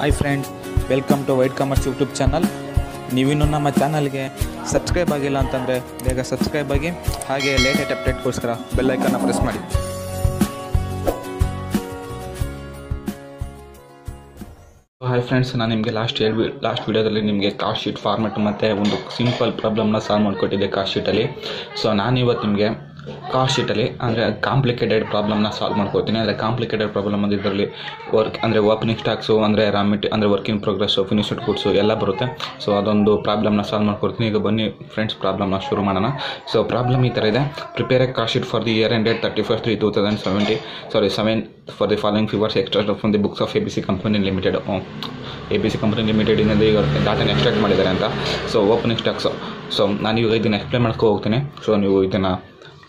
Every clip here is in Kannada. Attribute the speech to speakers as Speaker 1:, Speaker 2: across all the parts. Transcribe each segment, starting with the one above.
Speaker 1: Hi friend, welcome to White Commerce YouTube channel. ನೀವಿನ್ನೂ ನಮ್ಮ ಚಾನಲ್ಗೆ ಸಬ್ಸ್ಕ್ರೈಬ್ ಆಗಿಲ್ಲ ಅಂತಂದರೆ ಬೇಗ ಸಬ್ಸ್ಕ್ರೈಬ್ ಆಗಿ, ಹಾಗೆ ಲೇಟೆಸ್ಟ್ ಅಪ್ಡೇಟ್ಗೋಸ್ಕರ ಬೆಲ್ಲೈಕನ್ನ ಪ್ರೆಸ್ ಮಾಡಿ. ಹಾಯ್ ಫ್ರೆಂಡ್ಸ್, ನಾನು ನಿಮಗೆ ಲಾಸ್ಟ್ ವಿಡಿಯೋದಲ್ಲಿ ನಿಮಗೆ ಕಾಸ್ಟ್ ಶೀಟ್ ಫಾರ್ಮೆಟ್ ಮತ್ತು ಒಂದು ಸಿಂಪಲ್ ಪ್ರಾಬ್ಲಮ್ನ ಸಾಲ್ವ್ ಮಾಡಿಕೊಟ್ಟಿದ್ದೆ ಕಾಸ್ಟ್ ಶೀಟಲ್ಲಿ. ಸೊ ನಾನಿವತ್ತು ನಿಮಗೆ ಕಾಸ್ಟ್ ಶೀಟಲ್ಲಿ ಅಂದರೆ ಕಾಂಪ್ಲಿಕೇಟೆಡ್ ಪ್ರಾಬ್ಲಮ್ನ ಸಾಲ್ವ್ ಮಾಡ್ಕೋತೀನಿ. ಅಂದರೆ ಕಾಂಪ್ಲಿಕೇಟೆಡ್ ಪ್ರಾಬ್ಲಮ್ ಅಂದರೆ ಇದರಲ್ಲಿ ಓಪನಿಂಗ್ ಸ್ಟಾಕ್ಸು, ಅಂದರೆ ಅಂದರೆ ವರ್ಕ್ ಇನ್ ಪ್ರೋಗ್ರೆಸ್ಸು, ಫಿನಿಶ್ಡ್ ಗುಡ್ಸು ಎಲ್ಲ ಬರುತ್ತೆ. ಸೊ ಅದೊಂದು ಪ್ರಾಬ್ಲಮ್ನ ಸಾಲ್ವ್ ಮಾಡ್ಕೊಡ್ತೀನಿ. ಈಗ ಬನ್ನಿ ಫ್ರೆಂಡ್ಸ್, ಪ್ರಾಬ್ಲಮ್ನ ಶುರು ಮಾಡೋಣ. ಸೊ ಪ್ರಾಬ್ಲಮ್ ಈ ಥರ ಇದೆ: prepare a cost sheet for the year ended 31/3/2017 for the following figures extracted from the books of ABC company limited. ABC company ಲಿಮಿಟೆಡಿನಲ್ಲಿ ಈಗ ಡಾಟಾನ ಎಕ್ಸ್ಟ್ರಾಕ್ಟ್ ಮಾಡಿದ್ದಾರೆ ಅಂತ. So opening stocks. ಸೊ ನಾನು ಇವಾಗ ಇದನ್ನು ಎಕ್ಸ್ಪ್ಲೇನ್ ಮಾಡ್ಕೊ ಹೋಗ್ತೀನಿ. ಸೊ ನೀವು ಇದನ್ನು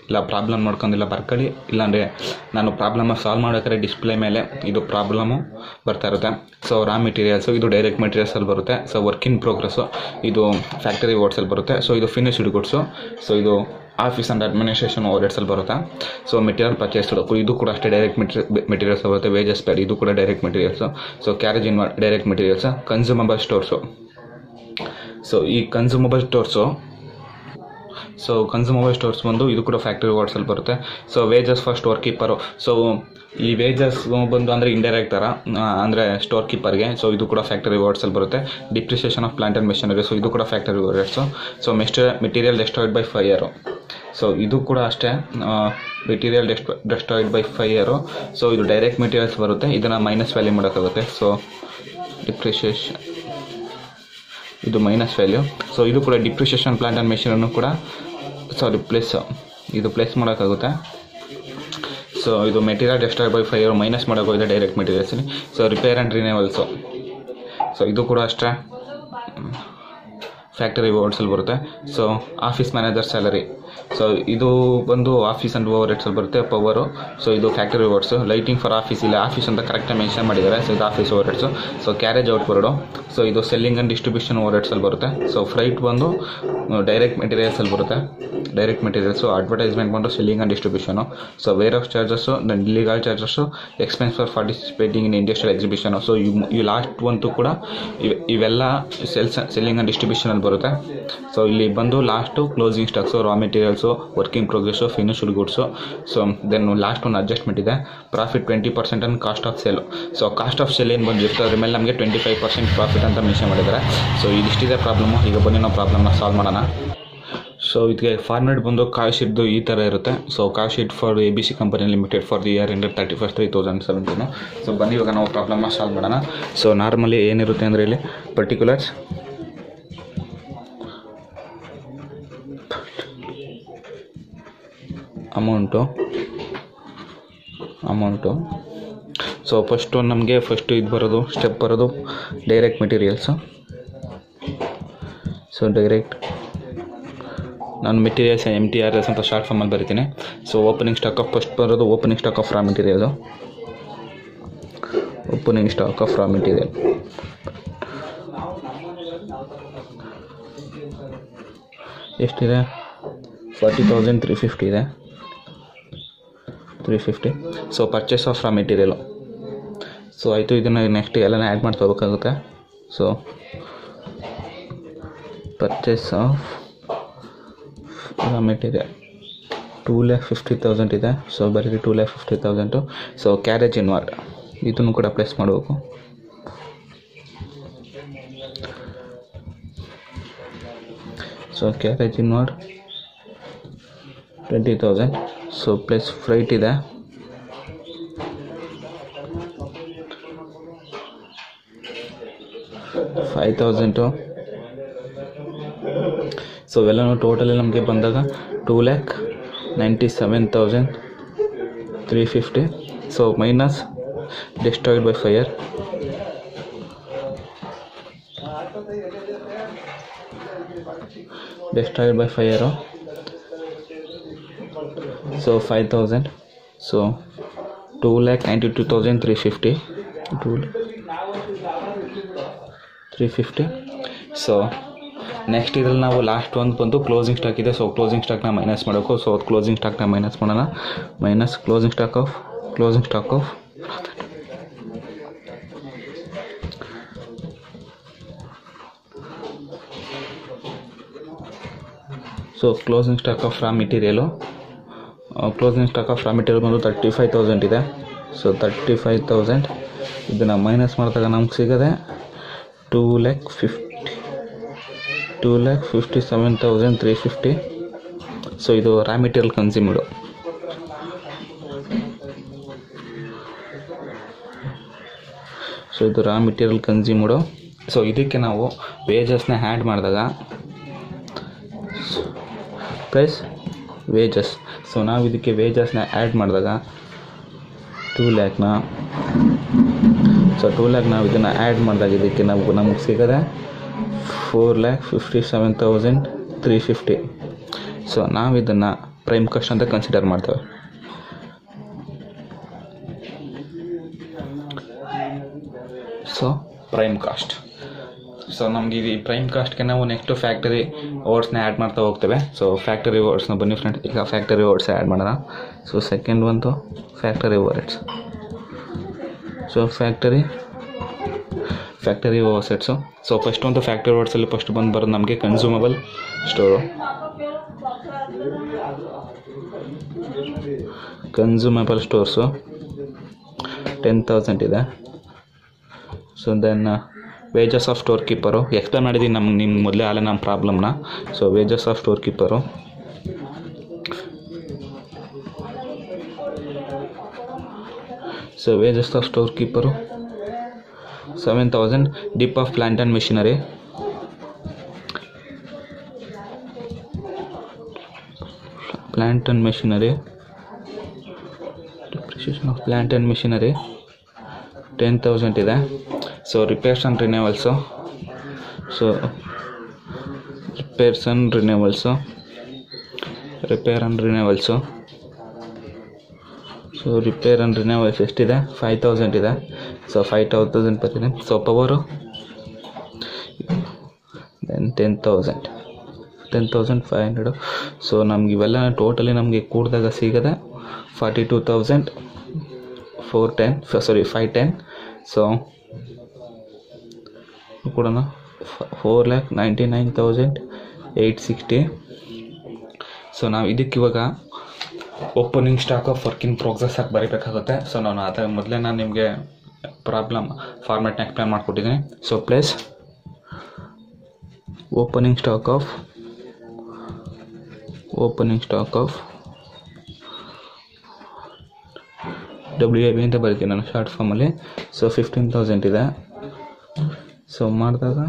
Speaker 1: ಇಲ್ಲ ಪ್ರಾಬ್ಲಮ್ ನೋಡ್ಕೊಂಡಿಲ್ಲ ಬರ್ಕೊಳ್ಳಿ, ಇಲ್ಲಾಂದರೆ ನಾನು ಪ್ರಾಬ್ಲಮ್ನ ಸಾಲ್ವ್ ಮಾಡೋಕ್ಕಾರೆ ಡಿಸ್ಪ್ಲೇ ಮೇಲೆ ಇದು ಪ್ರಾಬ್ಲಮ್ಮು ಬರ್ತಾ ಇರುತ್ತೆ. ಸೊ ರಾ ಮೆಟೀರಿಯಲ್ಸು ಇದು ಡೈರೆಕ್ಟ್ ಮೆಟೀರಿಯಲ್ಸಲ್ಲಿ ಬರುತ್ತೆ. ಸೊ ವರ್ಕ್ ಇನ್ ಪ್ರೋಗ್ರೆಸ್ಸು ಇದು ಫ್ಯಾಕ್ಟರಿ ವರ್ಡ್ಸಲ್ಲಿ ಬರುತ್ತೆ. ಸೊ ಇದು ಫಿನಿಶ್ಡ್ ಗುಡ್ಸು. ಸೊ ಇದು ಆಫೀಸ್ ಆ್ಯಂಡ್ ಅಡ್ಮಿನಿಸ್ಟ್ರೇಷನ್ ಓವರ್ಹೆಡ್ಸಲ್ಲಿ ಬರುತ್ತೆ. ಸೊ ಮೆಟೀರಿಯಲ್ ಪರ್ಚೇಸ್ ಇದು ಕೂಡ ಅಷ್ಟೇ ಡೈರೆಕ್ಟ್ ಮೆಟೀರಿಯಲ್ಸ್ ಬರುತ್ತೆ. ವೇಜಸ್ ಪೇಡ್ ಇದು ಕೂಡ direct materials. So carriage in direct materials. Consumable stores. So ಈ ಕನ್ಸ್ಯೂಮಬಲ್ ಸ್ಟೋರ್ಸ್ ಬಂದು ಇದು ಕೂಡ ಫ್ಯಾಕ್ಟರಿ ವರ್ಡ್ಸಲ್ಲಿ ಬರುತ್ತೆ. So wages for store keeper. So ಈ ವೇಜಸ್ ಬಂದು ಅಂದರೆ ಇಂಡೈರೆಕ್ಟ್ ಥರ, ಅಂದರೆ ಸ್ಟೋರ್ ಕೀಪರ್ಗೆ. ಸೊ ಇದು ಕೂಡ ಫ್ಯಾಕ್ಟರಿ ವರ್ಡ್ಸಲ್ಲಿ ಬರುತ್ತೆ. Depreciation of plant and machinery. So ಇದು ಕೂಡ factory words. So material destroyed by fire. So ಇದು ಕೂಡ ಅಷ್ಟೇ material destroyed by fire. So ಇದು ಡೈರೆಕ್ಟ್ ಮೆಟೀರಿಯಲ್ಸ್ ಬರುತ್ತೆ. ಇದನ್ನು ಮೈನಸ್ ವ್ಯಾಲ್ಯೂ ಮಾಡೋಕ್ಕಾಗುತ್ತೆ. ಸೊ ಡಿಪ್ರಿಸಿಯೇಷನ್ ಇದು ಮೈನಸ್ ವ್ಯಾಲ್ಯೂ. ಸೊ ಇದು ಕೂಡ ಡಿಪ್ರಿಸಿಯೇಷನ್ ಪ್ಲಾಂಟ್ ಆ್ಯಂಡ್ ಮೆಷಿನನ್ನು ಕೂಡ ಪ್ಲೇಸ್ ಮಾಡೋಕ್ಕಾಗುತ್ತೆ. ಸೊ ಇದು material destroyed by fire minus ಮಾಡೋಕ್ಕೋಗಿದೆ ಡೈರೆಕ್ಟ್ ಮೆಟೀರಿಯಲ್ಸಲ್ಲಿ. So repair and renewals. So ಇದು ಕೂಡ ಅಷ್ಟೇ ಫ್ಯಾಕ್ಟರಿ ವರ್ಡ್ಸಲ್ಲಿ ಬರುತ್ತೆ. So office manager salary. So ಇದು ಬಂದು ಆಫೀಸ್ ಆ್ಯಂಡ್ ಓವರ್ ಹೆಡ್ಸಲ್ಲಿ ಬರುತ್ತೆ ಪವರು. ಸೊ ಇದು factory words. Lighting for office, ಇಲ್ಲ ಆಫೀಸ್ ಅಂತ ಕರೆಕ್ಟಾಗಿ ಮೆನ್ಷನ್ ಮಾಡಿದ್ದಾರೆ. ಸೊ ಇದು office overheads. So carriage outward. So ಇದು ಸೆಲ್ಲಿಂಗ್ ಆ್ಯಂಡ್ ಡಿಸ್ಟ್ರಿಬ್ಯೂಷನ್ ಓವರ್ ಹೆಡ್ಸಲ್ಲಿ ಬರುತ್ತೆ. ಸೊ ಫ್ರೈಟ್ ಬಂದು ಡೈರೆಕ್ಟ್ ಮೆಟೀರಿಯಲ್ಸಲ್ಲಿ ಬರುತ್ತೆ. Direct materials. ಅಡ್ವರ್ಟೈಸ್ಮೆಂಟ್ ಬಂದು selling and distribution. So wear of charges, legal charges, expense for participating in industrial exhibition. So ಈ ಲಾಸ್ಟ್ ಅಂತೂ ಕೂಡ ಇವೆಲ್ಲ ಸೆಲ್ಲಿಂಗ್ ಆ್ಯಂಡ್ ಡಿಸ್ಟ್ರಿಬ್ಯೂಷನಲ್ಲಿ ಬರುತ್ತೆ. ಸೊ ಇಲ್ಲಿ ಬಂದು last closing stocks, raw materials, working progress, finished goods. So then last ಒಂದು ಅಡ್ಜಸ್ಟ್ಮೆಂಟ್ ಇದೆ: profit 20% on cost of sale. So cost of sale ಏನು ಬಂದಿರುತ್ತೆ ಅದ್ರ ಮೇಲೆ ನಮಗೆ 25% ಪ್ರಾಫಿಟ್ ಅಂತ ಮೆನ್ಷನ್ ಮಾಡಿದ್ದಾರೆ. ಸೊ ಇದಿಷ್ಟಿದೆ ಪ್ರಾಬ್ಲಮ್ಮು. ಈಗ ಬನ್ನಿ ನಾವು ಪ್ರಾಬ್ಲಮ್ನ ಸಾಲ್ವ್ ಮಾಡೋಣ. ಸೊ ಇದಕ್ಕೆ ಫಾರ್ಮೆಟ್ ಬಂದು ಕಾಸ್ಟ್ ಶೀಟ್ದು ಈ ಥರ ಇರುತ್ತೆ. So cost sheet for ABC company limited for the year ended 31/3/2017. So ಬನ್ನಿ ಇವಾಗ ನಾವು ಪ್ರಾಬ್ಲಮ್ನ ಸಾಲ್ವ್ ಮಾಡೋಣ. ಸೊ ನಾರ್ಮಲಿ ಏನಿರುತ್ತೆ ಅಂದರೆ ಇಲ್ಲಿ ಪರ್ಟಿಕ್ಯುಲರ್ಸ್, ಅಮೌಂಟು. ಸೊ ಫಸ್ಟು ಇದು ಬರೋದು ಸ್ಟೆಪ್ ಬರೋದು ಡೈರೆಕ್ಟ್ ಮೆಟೀರಿಯಲ್ಸು. ಸೊ ಡೈರೆಕ್ಟ್ ನಾನು ಮೆಟೀರಿಯಲ್ಸ್ MTRS ಅಂತ ಶಾರ್ಟ್ ಫಾರ್ಮಲ್ಲಿ ಬರಿತೀನಿ. So opening stock of first ಬರೋದು opening stock of raw material. Opening stock of raw material ಎಷ್ಟಿದೆ? 40,350 ಇದೆ. 350. So purchase of raw material. So ಆಯಿತು. ಇದನ್ನು ನೆಕ್ಸ್ಟ್ ಎಲ್ಲನ ಆ್ಯಡ್ ಮಾಡ್ಕೋಬೇಕಾಗುತ್ತೆ. So purchase of raw material 2,50,000 ಇದೆ. ಸೊ ಬರೀ 2,50,000. ಸೊ ಕ್ಯಾರೇಜ್ ಇನ್ವಾರ್ಡ್ ಇದನ್ನು ಕೂಡ ಪ್ಲೇಸ್ ಮಾಡಬೇಕು. So carriage inward 20,000. So plus freight ಇದೆ. $5,000. ಸೊ ಇವೆಲ್ಲನೂ ಟೋಟಲಿ ನಮಗೆ ಬಂದಾಗ 2,97,350. So minus destroyed by fire. So 5,000. So 2,92,350. 350. So next ಇದರಲ್ಲಿ ನಾವು ಲಾಸ್ಟ್ ಒಂದು ಬಂದು ಕ್ಲೋಸಿಂಗ್ ಸ್ಟಾಕ್ ಇದೆ. ಸೊ ಕ್ಲೋಸಿಂಗ್ ಸ್ಟಾಕ್ನ ಮೈನಸ್ ಮಾಡಬೇಕು. ಸೊ ಕ್ಲೋಸಿಂಗ್ ಸ್ಟಾಕ್ನ ಮೈನಸ್ ಮಾಡೋಣ. Minus closing stock of so closing stock of raw material ಬಂದು 35,000 ಇದೆ. ಸೊ 35,000 ಇದನ್ನು ಮೈನಸ್ ಮಾಡಿದಾಗ ನಮ್ಗೆ ಸಿಗೋದೆ 2,57,350. ಸೊ ಇದು ರಾ ಮೆಟೀರಿಯಲ್ ಕನ್ಸ್ಯೂಮ್ಡು. ಸೊ ಇದಕ್ಕೆ ನಾವು ವೇಜಸ್ನ ಆ್ಯಡ್ ಮಾಡಿದಾಗ ಪ್ಲಸ್ ವೇಜಸ್. ಸೊ ನಾವು ಇದಕ್ಕೆ ವೇಜಸ್ನ ಆ್ಯಡ್ ಮಾಡಿದಾಗ 2 ಲ್ಯಾಕ್ನ ನಾವು ಇದನ್ನು ಆ್ಯಡ್ ಮಾಡಿದಾಗ ಇದಕ್ಕೆ ನಮಗೆ ಸಿಗೋದೆ 4,57,350. ಸೊ ನಾವು ಇದನ್ನು ಪ್ರೈಮ್ ಕಾಸ್ಟ್ ಅಂತ ಕನ್ಸಿಡರ್ ಮಾಡ್ತೇವೆ. So prime cost. ಸೊ ನಮಗೆ ಈ ಪ್ರೈಮ್ ಕಾಸ್ಟ್ಗೆ ನಾವು ನೆಕ್ಸ್ಟು ಫ್ಯಾಕ್ಟರಿ ಓವರ್ಸ್ನ ಆ್ಯಡ್ ಮಾಡ್ತಾ ಹೋಗ್ತೇವೆ. ಸೊ ಫ್ಯಾಕ್ಟರಿ ಓವರ್ಸ್ನ ಬನ್ನಿ ಫ್ರೆಂಡ್, ಈಗ ಫ್ಯಾಕ್ಟರಿ ಓವರ್ಸ್ ಆ್ಯಡ್ ಮಾಡೋಣ. ಸೊ ಸೆಕೆಂಡ್ ಒಂದು factory overheads. So factory overheads. So first ಒಂದು ಫ್ಯಾಕ್ಟರಿ ಓವರ್ಸಲ್ಲಿ ಫಸ್ಟ್ ಬರೋದು ನಮಗೆ ಕನ್ಸ್ಯೂಮಬಲ್ ಸ್ಟೋರು. ಕನ್ಸ್ಯೂಮಬಲ್ ಸ್ಟೋರ್ಸು 10,000 ಇದೆ. So then wages of store keeper explain ಮಾಡಿದ್ದೀನಿ ನಿಮ್ಮ ಮೊದಲೇ ಆಲೆ ನಮ್ಮ ಪ್ರಾಬ್ಲಮ್ನ. So wages of store keeper 7,000. Dep of plant and machinery depreciation of plant and machinery 10,000 ಇದೆ. So repairs and renewals. So repair and renewals ಎಷ್ಟಿದೆ? 5,000 ಇದೆ. ಸೊ 5,000 ಬರ್ತೀನಿ. So power then 10,500. ಸೊ ನಮ್ಗೆ ಇವೆಲ್ಲ ಟೋಟಲಿ ನಮಗೆ ಕೂಡಿದಾಗ ಸಿಗದೆ 510. ಸೊ ಕೊಡೋಣ 4,99,860. ಸೊ ನಾವು ಇದಕ್ಕಿವಾಗ opening stock of work in progress ಆಗಿ ಬರೀಬೇಕಾಗುತ್ತೆ. ಸೊ ನಾನು ಅದರ ಮೊದಲೇ ನಾನು ನಿಮಗೆ ಪ್ರಾಬ್ಲಮ್ ಫಾರ್ಮ್ಯಾಟ್ನ ಎಕ್ಸ್ಪ್ಲೇನ್ ಮಾಡಿಕೊಟ್ಟಿದ್ದೀನಿ. So plus opening stock of WIP ಅಂತ ಬರೀತೀನಿ ನಾನು ಶಾರ್ಟ್ ಫಾರ್ಮಲ್ಲಿ. ಸೊ 15,000 ಇದೆ. ಸೊ ಮಾಡಿದಾಗ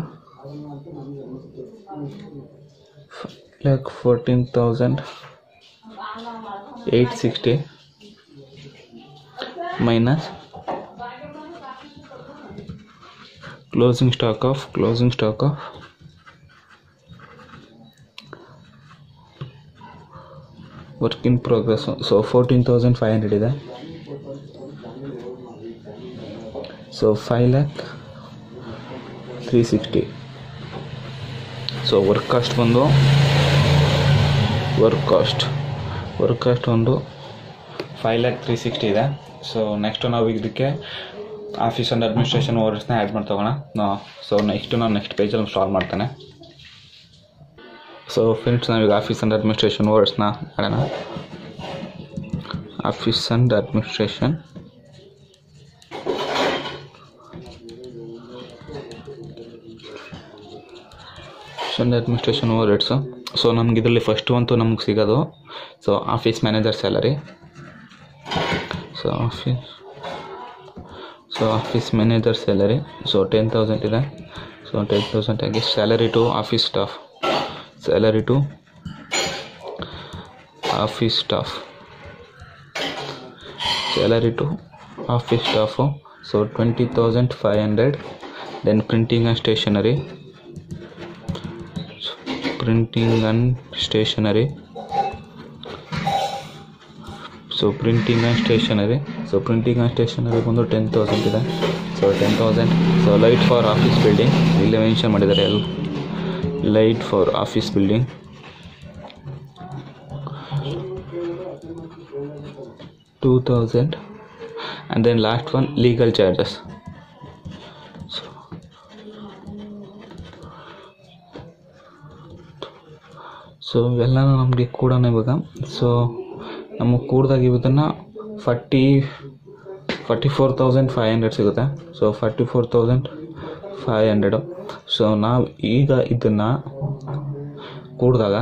Speaker 1: 14,860 minus closing stock of work in progress. So 14,500 ಇದೆ. ಸೊ 5,360. ಸೊ ವರ್ಕ್ ಕಾಸ್ಟ್ ಒಂದು 5,360 ಇದೆ. ಸೊ ನೆಕ್ಸ್ಟು ನಾವು ಇದಕ್ಕೆ ಆಫೀಸ್ ಆ್ಯಂಡ್ ಅಡ್ಮಿನಿಸ್ಟ್ರೇಷನ್ ಓವರ್ಸ್ನ ಆ್ಯಡ್ ಮಾಡ್ತೋಗೋಣ. ಸೊ ನೆಕ್ಸ್ಟ್ ಪೇಜಲ್ಲಿ ಸಾಲ್ವ್ ಮಾಡ್ತಾನೆ. ಸೊ ಫ್ರೆಂಡ್ಸ್ ನಾವೀಗ ಆಫೀಸ್ ಆ್ಯಂಡ್ ಅಡ್ಮಿನಿಸ್ಟ್ರೇಷನ್ ಓವರ್ಸ್ನ ಮಾಡೋಣ. Office and administration overheads. So ನಮ್ಗೆ ಇದರಲ್ಲಿ ಫಸ್ಟ್ ಅಂತೂ ನಮ್ಗೆ ಸಿಗೋದು so office manager salary. So office manager salary 10,000 ಇದೆ. ಸೊ 10,000 ಆಗಿ salary to office staff so 20,500. Then printing and stationery. So printing and stationery ಬಂದು 10,000 ಇದೆ. So 10,000. So light for office building ಇಲ್ಲೇ ಮೆನ್ಷನ್ ಮಾಡಿದ್ದಾರೆ. Light for office building 2,000. and then last one legal charges. So ಇವೆಲ್ಲ ನಮಗೆ ಕೂಡ ಇವಾಗ ಸೊ ನಮಗೆ ಕೂಡ್ದಾಗ ಇದನ್ನು 44,500 ಸಿಗುತ್ತೆ. ಸೊ 44,500. ಸೊ ನಾವು ಈಗ ಇದನ್ನು ಕೂಡಿದಾಗ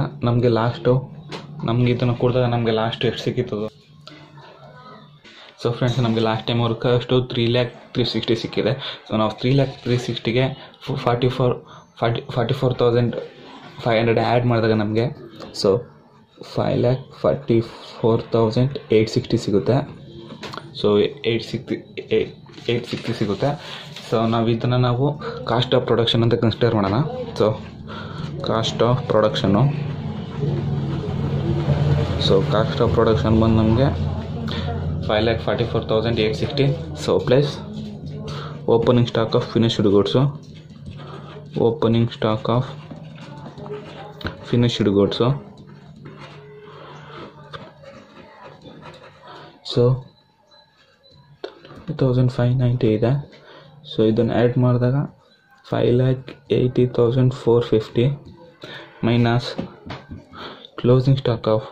Speaker 1: ನಮಗೆ ಲಾಸ್ಟು ಎಷ್ಟು ಸಿಕ್ಕಿತ್ತದು? ಸೊ ಫ್ರೆಂಡ್ಸ್, ನಮಗೆ ಲಾಸ್ಟ್ ಟೈಮ್ ಅವ್ರಿಗೆ ಅಷ್ಟು 3,360,000 ಸಿಕ್ಕಿದೆ. ಸೊ ನಾವು 3,360,000ಗೆ 44,500 ಆ್ಯಡ್ ಮಾಡಿದಾಗ ನಮಗೆ ಸೊ 5,44,860 ಸಿಗುತ್ತೆ. ಸೊ 860 ಸಿಗುತ್ತೆ. ಸೊ ನಾವು ಇದನ್ನು ಕಾಸ್ಟ್ ಆಫ್ ಪ್ರೊಡಕ್ಷನ್ ಅಂತ ಕನ್ಸಿಡರ್ ಮಾಡೋಣ. ಸೊ ಕಾಸ್ಟ್ ಆಫ್ ಪ್ರೊಡಕ್ಷನ್ನು ಬಂದು ನಮಗೆ 5,44,860. So plus opening stock of finished goods so 2,590 ಇದೆ. ಸೊ ಇದನ್ನು ಆ್ಯಡ್ ಮಾಡಿದಾಗ 5,80,450 minus closing stock of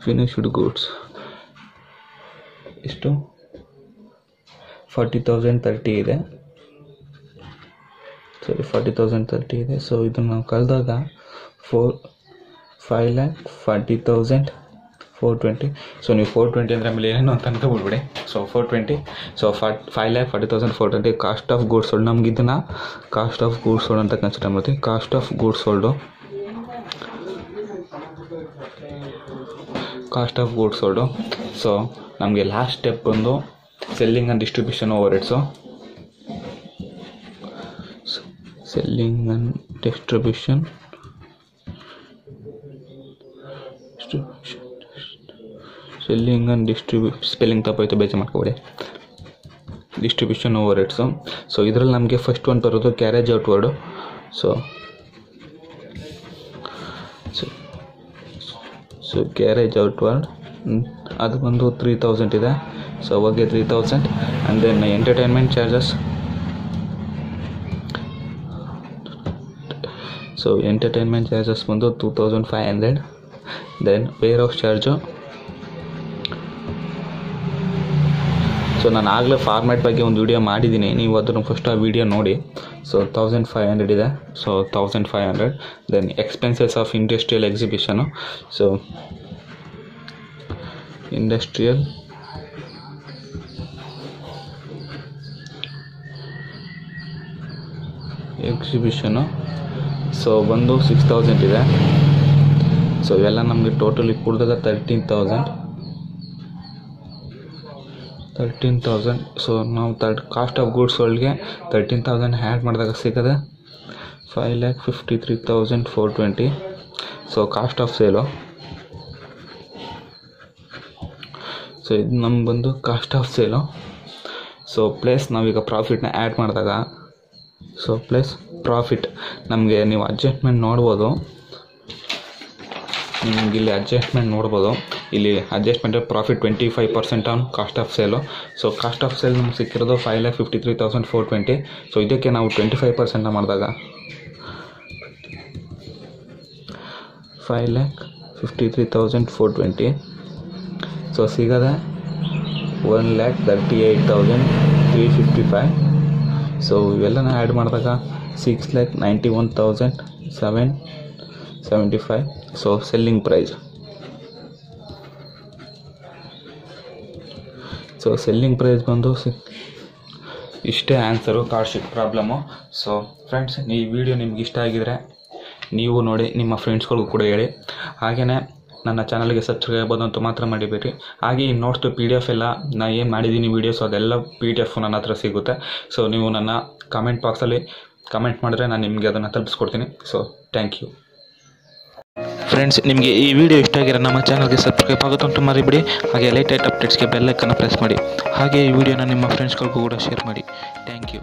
Speaker 1: finished goods ಎಷ್ಟು 40,030 ಇದೆ. 40,030 ಇದೆ. ಸೊ ಇದನ್ನು ನಾವು ಕಳೆದಾಗ 5,40,420. ಸೊ ನೀವು 420 ಅಂದರೆ ಆಮೇಲೆ ಏನೇನು ಅಂತ ಅನ್ಕೊಬಿಡ್ಬಿಡಿ. So 420. So 5,40,420 cost of goods sold. ನಮ್ಗೆ ಇದನ್ನು ಕಾಸ್ಟ್ ಆಫ್ ಗೂಡ್ಸ್ ಸೋಲ್ಡ್ ಅಂತ ಕನ್ಸಿಡರ್ ಮಾಡ್ತೀವಿ. Cost of goods sold. So ನಮಗೆ ಲಾಸ್ಟ್ ಸ್ಟೆಪ್ ಬಂದು selling and distribution overheads. Spelling ತಪ್ಪಾಯಿತು, ಬೇಜಾರು ಮಾಡ್ಕೊಬೇಡಿ. Distribution overheads. ಸೊ ಇದರಲ್ಲಿ ನಮಗೆ ಫಸ್ಟ್ ಒಂದು ಬರೋದು carriage outward. So carriage outward ಅದು ಬಂದು 3,000 ಇದೆ. ಸೊ ಅವಾಗೆ 3,000 and then entertainment charges. So entertainment charges ಬಂದು 2,500. Then warehouse charge. So ನಾನು ಆಗಲೇ ಫಾರ್ಮ್ಯಾಟ್ ಬಗ್ಗೆ ಒಂದು ವಿಡಿಯೋ ಮಾಡಿದ್ದೀನಿ, ನೀವು ಅದನ್ನು ಫಸ್ಟ್ ಆ ವಿಡಿಯೋ ನೋಡಿ. ಸೊ 1,500 ಇದೆ. So 1,500. Then expenses of industrial exhibition. So industrial exhibition so ಬಂದು 6,000 ಇದೆ. ಸೊ ಇವೆಲ್ಲ ನಮಗೆ ಟೋಟಲಿ ಕೂಡಿದಾಗ 13,000. ಸೊ ನಾವು ಕಾಸ್ಟ್ ಆಫ್ ಗೂಡ್ಸ್ ಸೋಲ್ಡ್ಗೆ 13,000 ಆ್ಯಡ್ ಮಾಡಿದಾಗ ಸಿಗೋದೆ 5,53,420. So cost of sale. So ಇದು ನಮ್ಗೆ ಬಂದು cost of sale. So plus ನಾವೀಗ ಪ್ರಾಫಿಟ್ನ ಆ್ಯಡ್ ಮಾಡಿದಾಗ ಸೊ ಪ್ಲಸ್ ಪ್ರಾಫಿಟ್ ನಮಗೆ ನೀವು ಅಡ್ಜಸ್ಟ್ಮೆಂಟ್ ನೋಡ್ಬೋದು. ಇಲ್ಲಿ adjustment profit 25% on cost of sale. So cost of sale ನಮ್ಗೆ ಸಿಕ್ಕಿರೋದು 5,53,420. ಸೊ ಇದಕ್ಕೆ ನಾವು 25% ಮಾಡಿದಾಗ 5,53,420. ಸೊ ಸಿಗದೆ 1,38,355. ಸೊ ಇವೆಲ್ಲನ ಆ್ಯಡ್ ಮಾಡಿದಾಗ 6,91,775. So selling price. So selling price ಬಂದು ಇಷ್ಟೇ answer card sheet problem. So friends, ಈ ವಿಡಿಯೋ ನಿಮ್ಗೆ ಇಷ್ಟ ಆಗಿದರೆ ನೀವು ನೋಡಿ ನಿಮ್ಮ ಫ್ರೆಂಡ್ಸ್ಗಳಿಗೂ ಕೂಡ ಹೇಳಿ. ಹಾಗೆಯೇ ನನ್ನ ಚಾನಲ್ಗೆ ಸಬ್ಸ್ಕ್ರೈಬ್ ಆಗ್ಬೋದು ಅಂತ ಮಾತ್ರ ಮಾಡಿಬೇಡಿ. ಹಾಗೆ ಈ ನೋಟ್ಸ್ PDF ಎಲ್ಲ ನಾನು ಏನು ಮಾಡಿದ್ದೀನಿ ವೀಡಿಯೋಸ್ ಅದೆಲ್ಲ PDF ನನ್ನ ಹತ್ರ ಸಿಗುತ್ತೆ. ಸೊ ನೀವು ನನ್ನ ಕಮೆಂಟ್ ಬಾಕ್ಸಲ್ಲಿ ಕಮೆಂಟ್ ಮಾಡಿದ್ರೆ ನಾನು ನಿಮಗೆ ಅದನ್ನು ತಲುಪಿಸ್ಕೊಡ್ತೀನಿ. So thank you friends. ನಿಮಗೆ ಈ ವಿಡಿಯೋ ಇಷ್ಟ ಆಗಿರೋ ನಮ್ಮ ಚಾನಲ್ಗೆ ಸಬ್ಸ್ಕ್ರೈಬ್ ಆಗುತ್ತೆ ಅಂತ ಮರಿಬೇಡಿ. ಹಾಗೆ ಲೇಟೆಸ್ಟ್ ಅಪ್ಡೇಟ್ಸ್ಗೆ ಬೆಲ್ ಐಕನ್ನ ಪ್ರೆಸ್ ಮಾಡಿ. ಹಾಗೆ ಈ ವಿಡಿಯೋನ ನಿಮ್ಮ ಫ್ರೆಂಡ್ಸ್ಗಳಿಗೂ ಕೂಡ ಶೇರ್ ಮಾಡಿ. Thank you.